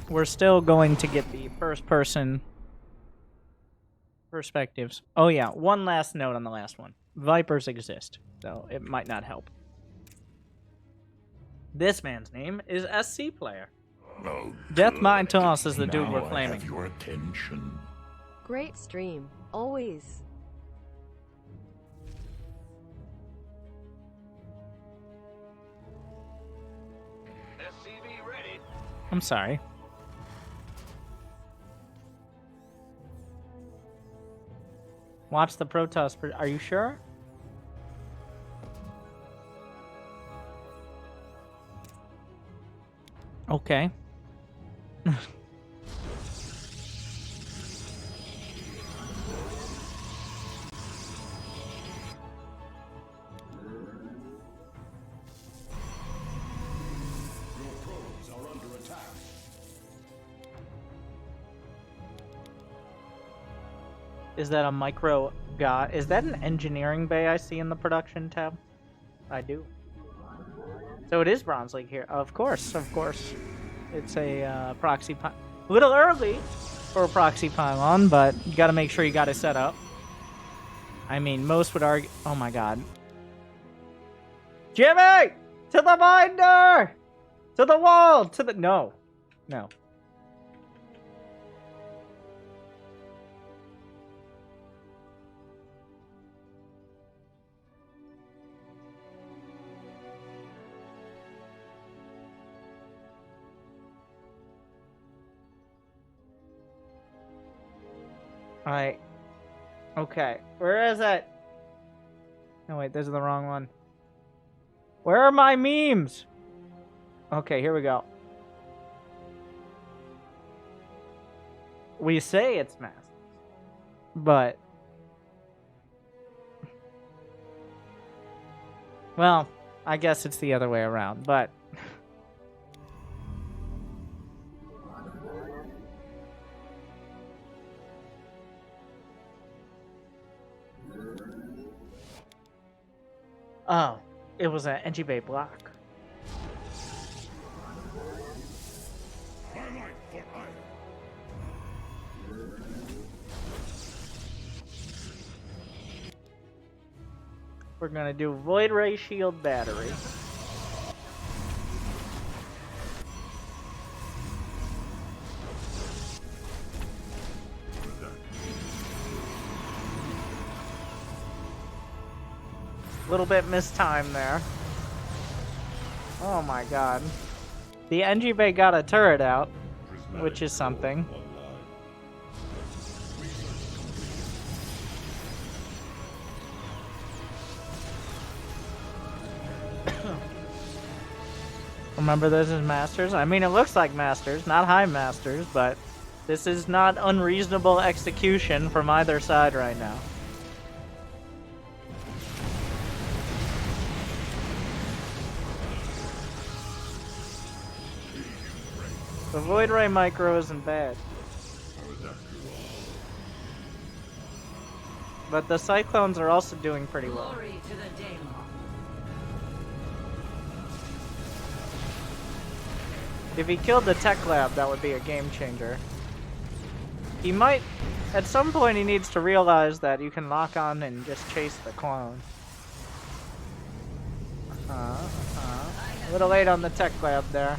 we're still going to get the first-person perspectives. Oh yeah, one last note on the last one. Vipers exist, so it might not help. This man's name is SC Player. Oh, ZOOMTOSS is the dude we're now I claiming. have your attention. Great stream, always. SCV ready. I'm sorry. Watch the protoss. Are you sure? Okay. Is that a micro god? Is that an engineering bay I see in the production tab? I do. So it is Bronze League here. Of course, of course. It's a proxy a little early for a proxy pylon, but you gotta make sure you got it set up. I mean, most would argue... Oh my god. Jimmy! To the binder! To the wall! To the... No. No. Alright. Okay. Where is it? No, wait, this is the wrong one. Where are my memes? Okay, here we go. We say it's masked, but... Well, I guess it's the other way around, but... Oh, it was an NG Bay block. We're gonna do Void Ray Shield Battery. Little bit mistimed there. Oh my god. The NG Bay got a turret out, which is something. Remember, this is Masters? I mean, it looks like Masters, not High Masters, but this is not unreasonable execution from either side right now. The Void Ray Micro isn't bad. But the Cyclones are also doing pretty well. Glory to the Daemon. If he killed the Tech Lab, that would be a game changer. He might... At some point, he needs to realize that you can lock on and just chase the clone. A little late on the Tech Lab there.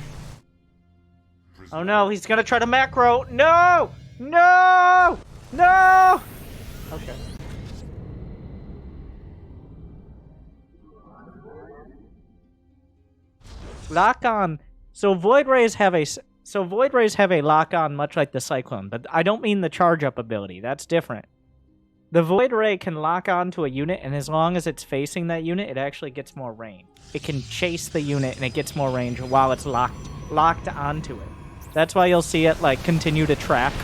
Oh no, he's gonna try to macro! No! No! No! Okay. Lock on. So Void Rays have a lock on much like the Cyclone, but I don't mean the charge up ability. That's different. The Void Ray can lock on to a unit, and as long as it's facing that unit, it actually gets more range. It can chase the unit and it gets more range while it's locked onto it. That's why you'll see it like continue to track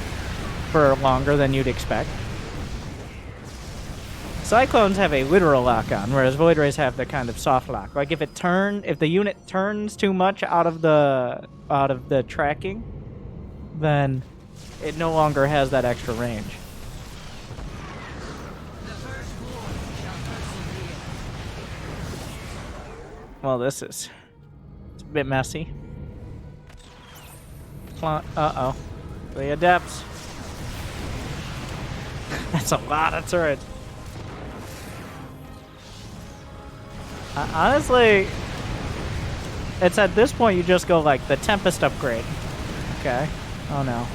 for longer than you'd expect. Cyclones have a literal lock-on, whereas Void Rays have the kind of soft lock. Like if the unit turns too much out of the tracking, then it no longer has that extra range. Well, it's a bit messy. Uh-oh. The adepts. That's a lot of turrets. Honestly, it's at this point you just go like the Tempest upgrade. Okay. Oh no.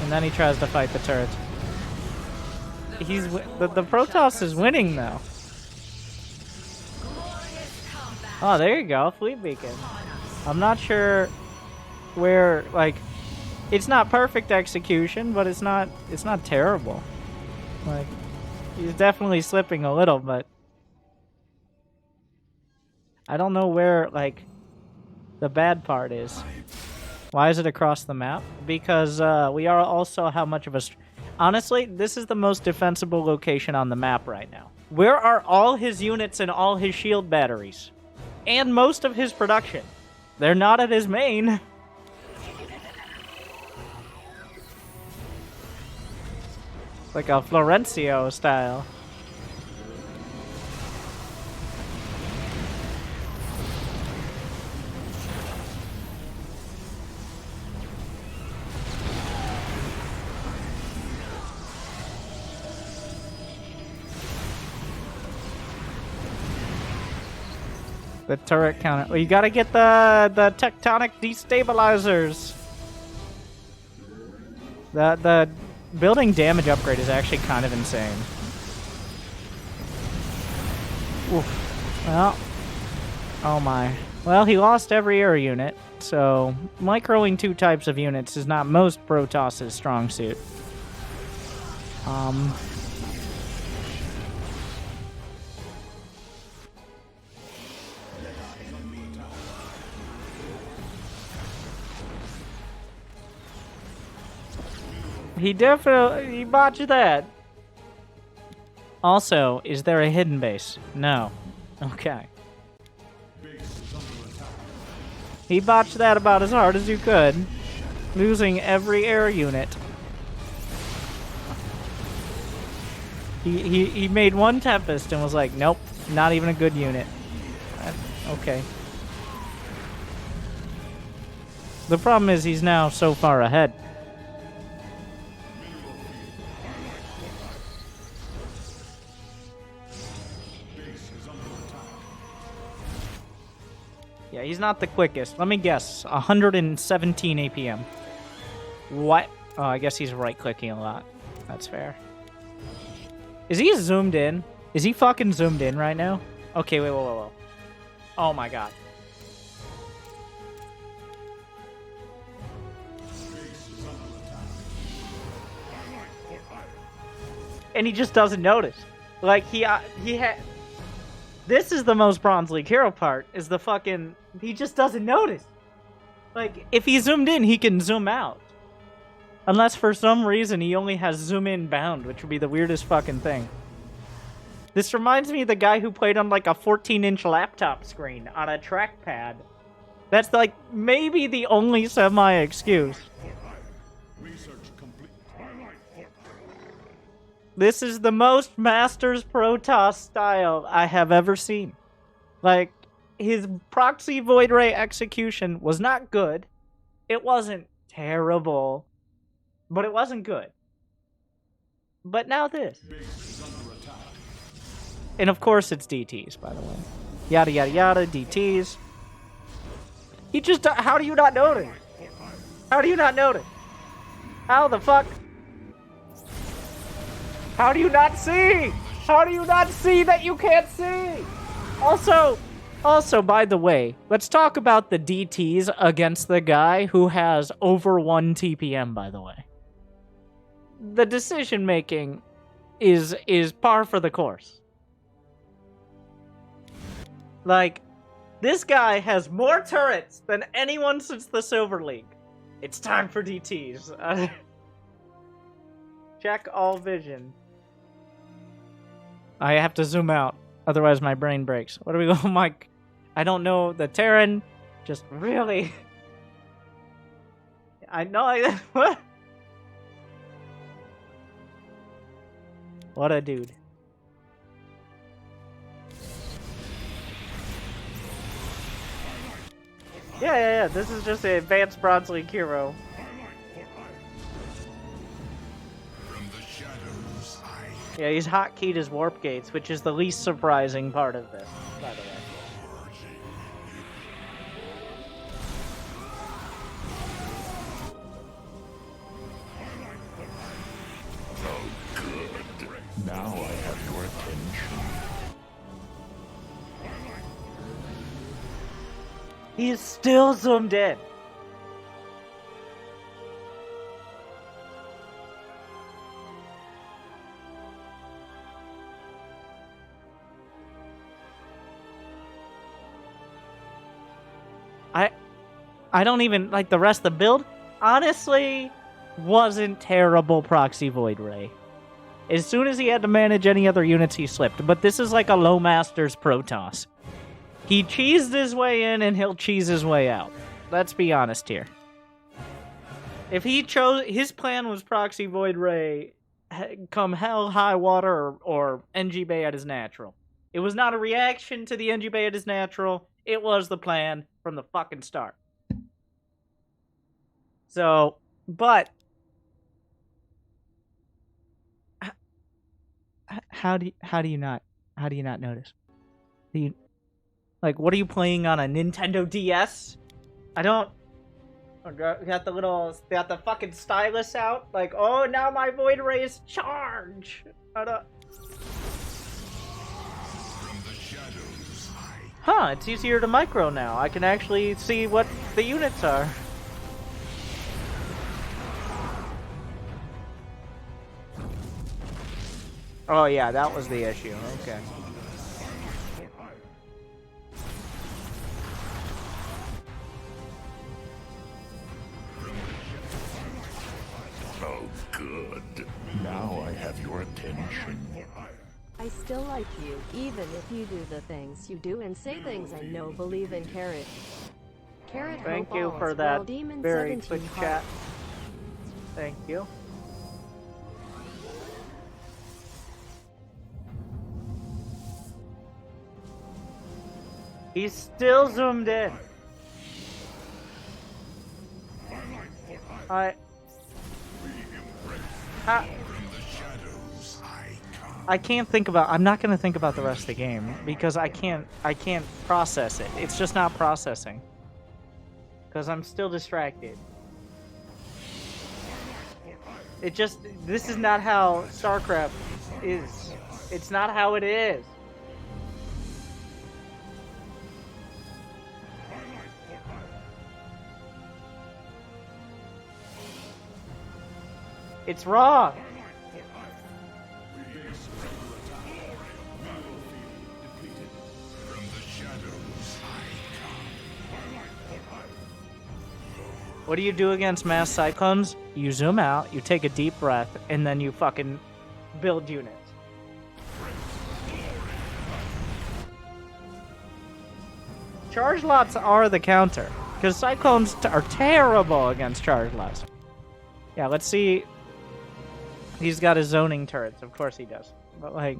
And then he tries to fight the turrets. The protoss is winning though. Oh, there you go, fleet beacon. I'm not sure where, like, it's not perfect execution, but it's not terrible. Like, he's definitely slipping a little, but I don't know where, like, the bad part is. Why is it across the map? Because we are also how much of a... Honestly, this is the most defensible location on the map right now. Where are all his units and all his shield batteries? And most of his production? They're not at his main. Like a Florencio style. The turret counter. Well, you gotta get the tectonic destabilizers. The building damage upgrade is actually kind of insane. Oof. Well, oh my. Well, he lost every air unit, so microing 2 types of units is not most Protoss' strong suit. He botched that. Also, is there a hidden base? No. Okay. He botched that about as hard as you could, losing every air unit. He made one Tempest and was like, nope, not even a good unit. Okay. The problem is he's now so far ahead. Yeah, he's not the quickest. Let me guess. 117 APM. What? Oh, I guess he's right-clicking a lot. That's fair. Is he zoomed in? Is he fucking zoomed in right now? Okay, wait, whoa. Oh my god. And he just doesn't notice. Like, he had... This is the most Bronze League hero part, is the fucking... He just doesn't notice. Like, if he zoomed in, he can zoom out. Unless for some reason he only has zoom in bound, which would be the weirdest fucking thing. This reminds me of the guy who played on like a 14-inch laptop screen on a trackpad. That's like maybe the only semi-excuse. This is the most Masters Protoss style I have ever seen. Like, his proxy Void Ray execution was not good. It wasn't terrible, but it wasn't good. But now this. And of course it's DTs, by the way. Yada yada yada, DTs. He just, how do you not notice? How do you not notice? How the fuck? How do you not see? How do you not see that you can't see? Also, by the way, let's talk about the DTs against the guy who has over 1 TPM, by the way. The decision making is par for the course. Like, this guy has more turrets than anyone since the Silver League. It's time for DTs. Check all vision. I have to zoom out, otherwise my brain breaks. What do we go, Mike? I don't know the Terran. Just really. I know. What? What a dude. Yeah. This is just an advanced Bronze League hero. Yeah, he's hotkeyed his warp gates, which is the least surprising part of this, by the way. Now I have your attention. He's still zoomed in. I don't even like the rest of the build. Honestly, wasn't terrible proxy Void Ray. As soon as he had to manage any other units, he slipped. But this is like a low master's protoss. He cheesed his way in and he'll cheese his way out. Let's be honest here. If he chose, his plan was proxy Void Ray, come hell, high water, or NG Bay at his natural. It was not a reaction to the NG Bay at his natural. It was the plan from the fucking start. So, but how do you not notice? Like, what are you playing on a Nintendo DS? I don't. Got the fucking stylus out. Like, oh, now my Void Ray is charged. I don't. Huh? It's easier to micro now. I can actually see what the units are. Oh yeah, that was the issue. Okay. Oh, good. Now I have your attention. I still like you, even if you do the things you do and say things I know believe in. Carrot. Thank you for that very quick chat. Thank you. He's still zoomed in. I can't think about. I'm not gonna think about the rest of the game because I can't process it. It's just not processing. Because I'm still distracted. This is not how StarCraft is. It's not how it is. It's wrong. What do you do against mass cyclones? You zoom out, you take a deep breath, and then you fucking build units. Charge lots are the counter, because cyclones are terrible against charge lots. Yeah, let's see. He's got his zoning turrets, of course he does. But like,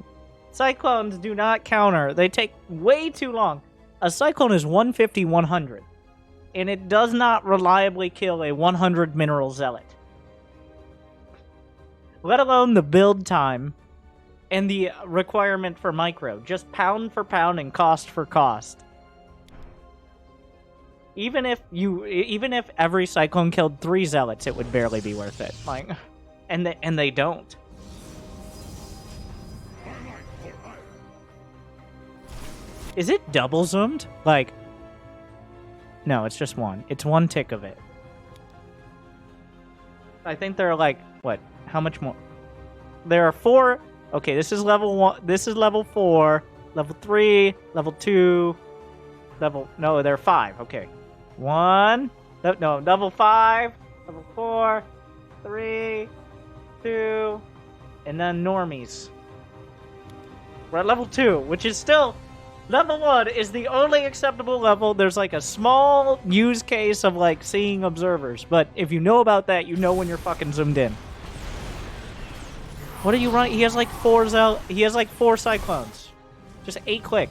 cyclones do not counter. They take way too long. A cyclone is 150, 100. And it does not reliably kill a 100 mineral zealot. Let alone the build time and the requirement for micro. Just pound for pound and cost for cost. Even if every cyclone killed 3 zealots, it would barely be worth it. Like, and they don't. Is it double zoomed? Like, no, it's just one. It's one tick of it. I think there are like, what? How much more? There are 4. Okay, this is level 1. This is level 4. Level 3. Level 2. No, there are 5. Okay. 1. No, level 5. Level 4. 3. 2. And then normies. We're at level 2, which is still... Level 1 is the only acceptable level. There's like a small use case of like seeing observers. But if you know about that, you know when you're fucking zoomed in. What are you running? He has like 4 cyclones. Just 8 click.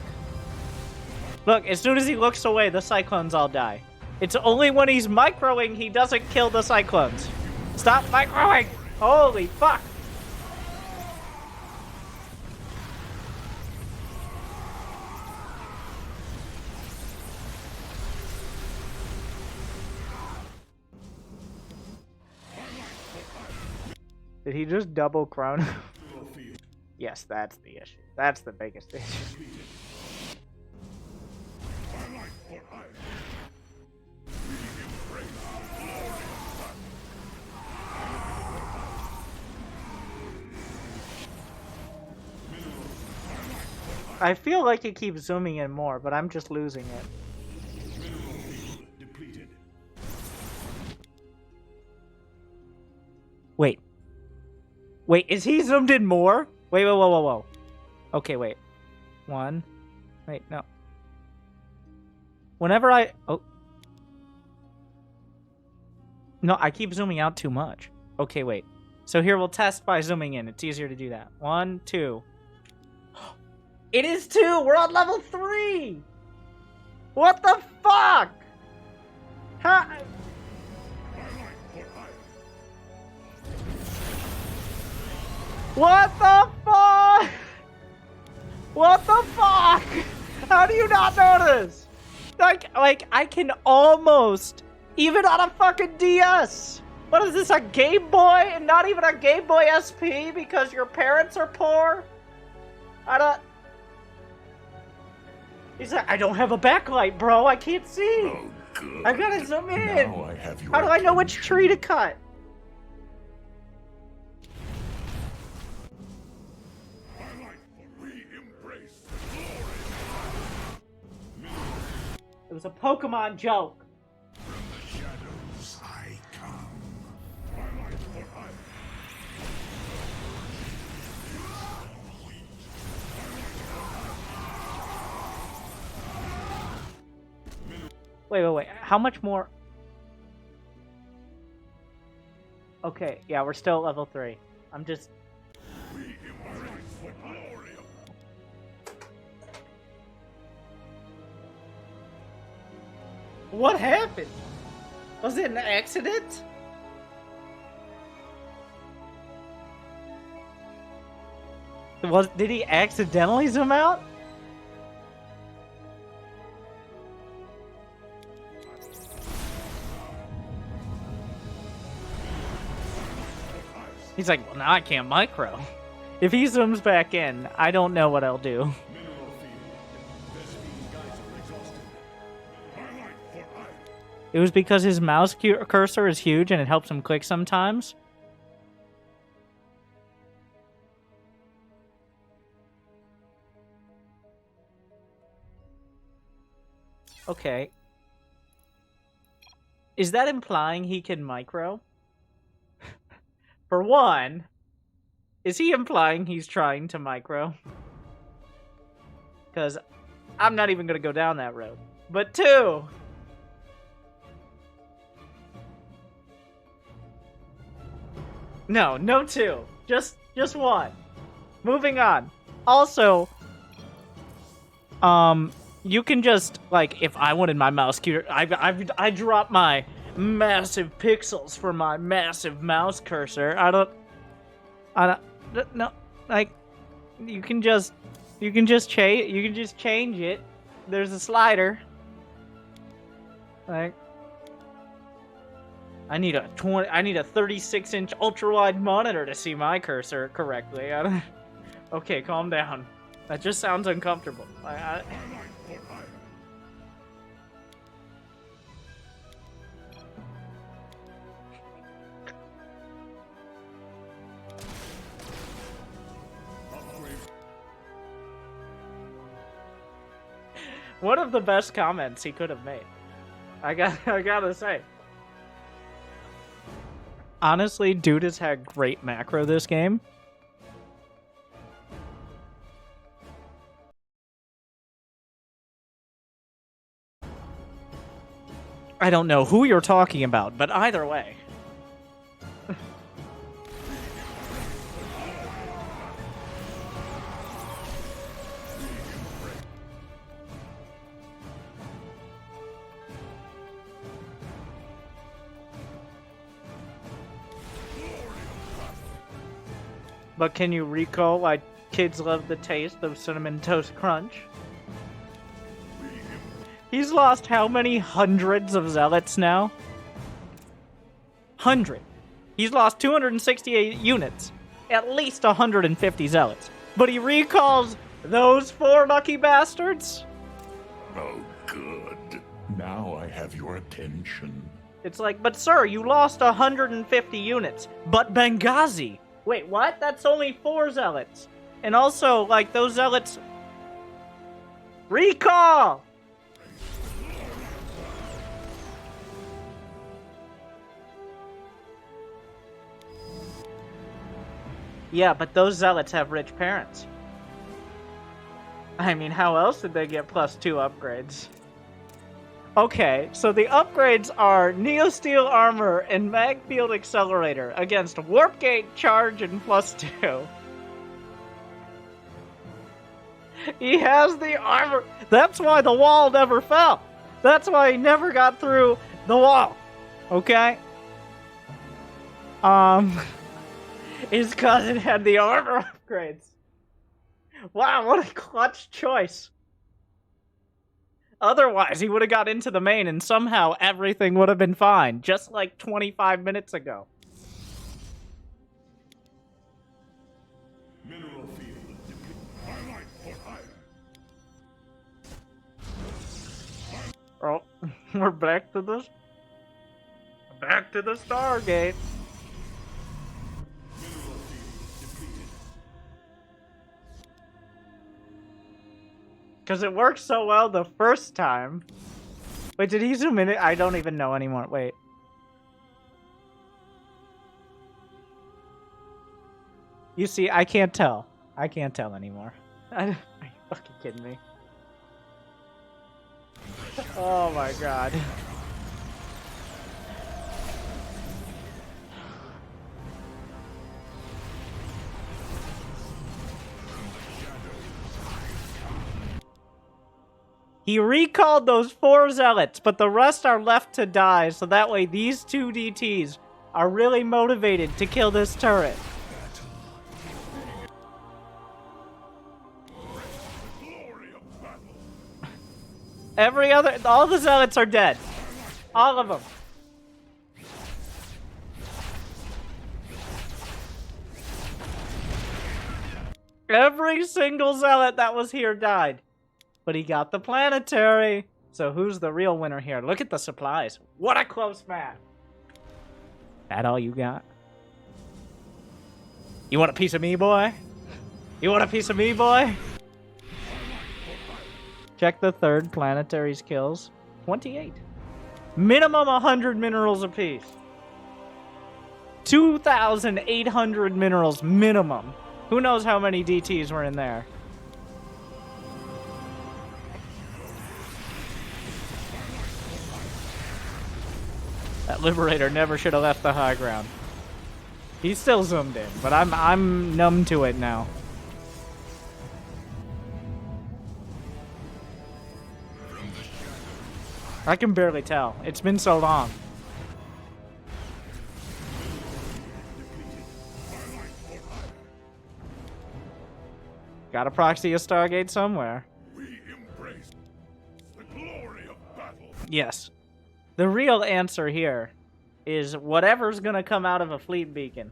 Look, as soon as he looks away, the cyclones all die. It's only when he's microing he doesn't kill the cyclones. Stop microing! Holy fuck! Did he just double chrono? Yes, that's the issue. That's the biggest issue. I feel like he keeps zooming in more, but I'm just losing it. Wait. Wait, is he zoomed in more? Wait, whoa, whoa, whoa, whoa. Okay, wait. One. Wait, no. Whenever I... Oh. No, I keep zooming out too much. Okay, wait. So here we'll test by zooming in. It's easier to do that. 1, 2. It is 2! We're on level 3! What the fuck? How... What the fuck? What the fuck? How do you not notice? Like I can almost, even on a fucking DS. What is this, a Game Boy? And not even a Game Boy SP because your parents are poor? I don't... He's like, I don't have a backlight, bro. I can't see. Oh, good. I gotta zoom in. Now I have your How do I know which attention. tree to cut? It was a Pokemon joke. Shadows I come. Wait. How much more? Okay, yeah, we're still at level 3. I'm just... What happened? Was it an accident? Did he accidentally zoom out? He's like, well, now I can't micro. If he zooms back in, I don't know what I'll do. It was because his mouse cursor is huge and it helps him click sometimes. Okay. Is that implying he can micro? For one, is he implying he's trying to micro? Because I'm not even going to go down that road. But two... No two. Just one. Moving on. Also, you can just, like, if I wanted my mouse cursor, I drop my massive pixels for my massive mouse cursor. I don't, no, like, you can just change it. There's a slider. Like, I need a 36-inch ultra-wide monitor to see my cursor correctly. Okay, calm down. That just sounds uncomfortable. One of the best comments he could have made. I gotta say. Honestly, dude has had great macro this game. I don't know who you're talking about, but either way. But can you recall why kids love the taste of Cinnamon Toast Crunch? He's lost how many hundreds of zealots now? 100. He's lost 268 units, at least 150 zealots. But he recalls those 4 lucky bastards? Oh, good. Now I have your attention. It's like, but sir, you lost 150 units. But Benghazi! Wait, what? That's only 4 zealots. And also, like, those zealots... Recall! Yeah, but those zealots have rich parents. I mean, how else did they get +2 upgrades? Okay, so the upgrades are Neosteel Armor and Mag Field Accelerator against Warp Gate Charge and +2. He has the armor. That's why the wall never fell. That's why he never got through the wall. Okay? Is because it had the armor upgrades. Wow, what a clutch choice. Otherwise, he would have got into the main and somehow everything would have been fine, just like 25 minutes ago. Mineral field. I like for hire. Oh, we're back to the Stargate. Mineral field depleted. Because it worked so well the first time. Wait, did he zoom in? I don't even know anymore. Wait. You see, I can't tell. I can't tell anymore. Are you fucking kidding me? Oh my god. He recalled those 4 zealots, but the rest are left to die, so that way these 2 DTs are really motivated to kill this turret. All the zealots are dead. All of them. Every single zealot that was here died. But he got the planetary. So who's the real winner here? Look at the supplies. What a close match. That all you got? You want a piece of me, boy? You want a piece of me, boy? Check the third planetary's kills. 28. Minimum 100 minerals apiece. 2,800 minerals minimum. Who knows how many DTs were in there? That Liberator never should have left the high ground. He's still zoomed in, but I'm numb to it now. I can barely tell. It's been so long. Gotta proxy a Stargate somewhere. We embrace the glory of battle. Yes. The real answer here is whatever's gonna come out of a fleet beacon.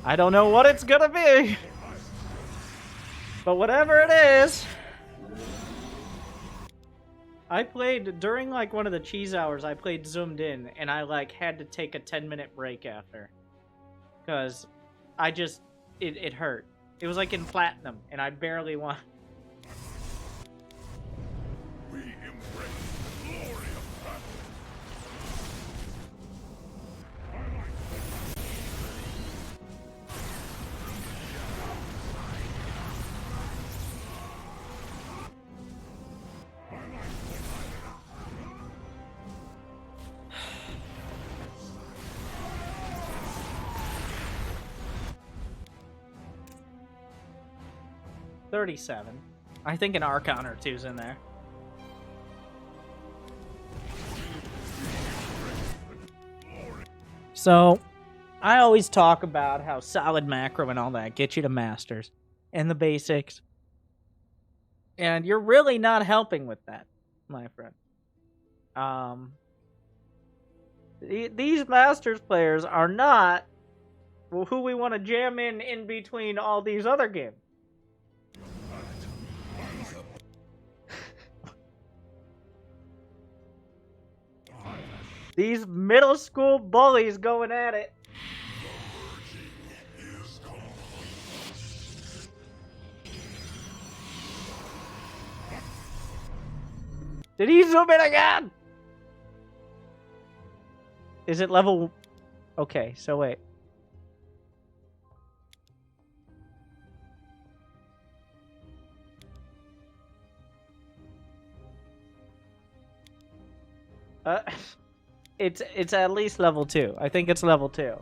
I don't know what it's gonna be. But whatever it is. I played, during like one of the cheese hours, I played zoomed in, and I like had to take a 10-minute break after. Because I just, it hurt. It was like in platinum, and I barely won. We embrace the glory of battle. 37. I think an Archon or two's in there. So, I always talk about how solid macro and all that get you to masters and the basics. And you're really not helping with that, my friend. These Masters players are not who we want to jam in between all these other games. These middle school bullies going at it. Did he zoom in again? Is it level... Okay, so wait. It's at least level 2. I think it's level 2.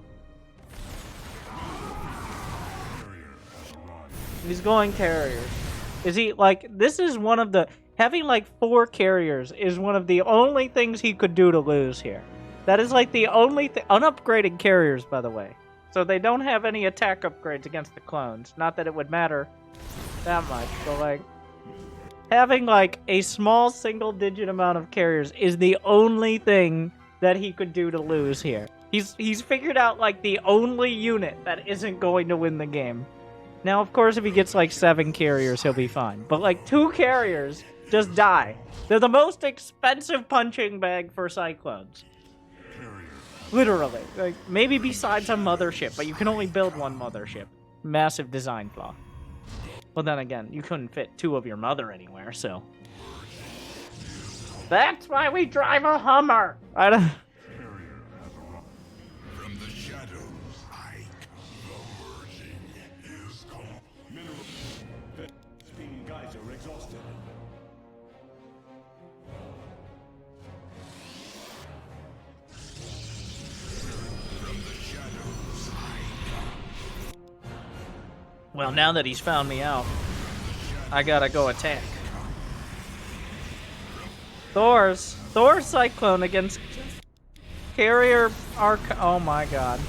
He's going carriers. Is he, like, this is one of the... Having, like, 4 carriers is one of the only things he could do to lose here. That is, like, the only thing... Unupgraded carriers, by the way. So they don't have any attack upgrades against the clones. Not that it would matter that much, but, like... Having, like, a small single-digit amount of carriers is the only thing that he could do to lose here. He's figured out, like, the only unit that isn't going to win the game. Now, of course, if he gets, like, 7 carriers, he'll be fine. But, like, 2 carriers just die. They're the most expensive punching bag for Cyclones. Literally. Like, maybe besides a mothership, but you can only build 1 mothership. Massive design flaw. Well, then again, you couldn't fit 2 of your mother anywhere, so... That's why we drive a Hummer! I don't... From the shadows, the merging is come. Mineral... Speaking guys are exhausted. From the shadows, Well, now that he's found me out, I gotta go attack. Thor's Cyclone against Carrier Arc. Oh my god.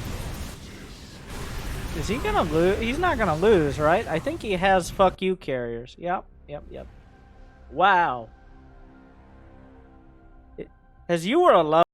Is he gonna lose? He's not gonna lose, right? I think he has fuck you carriers. Yep. Wow. As you were alone.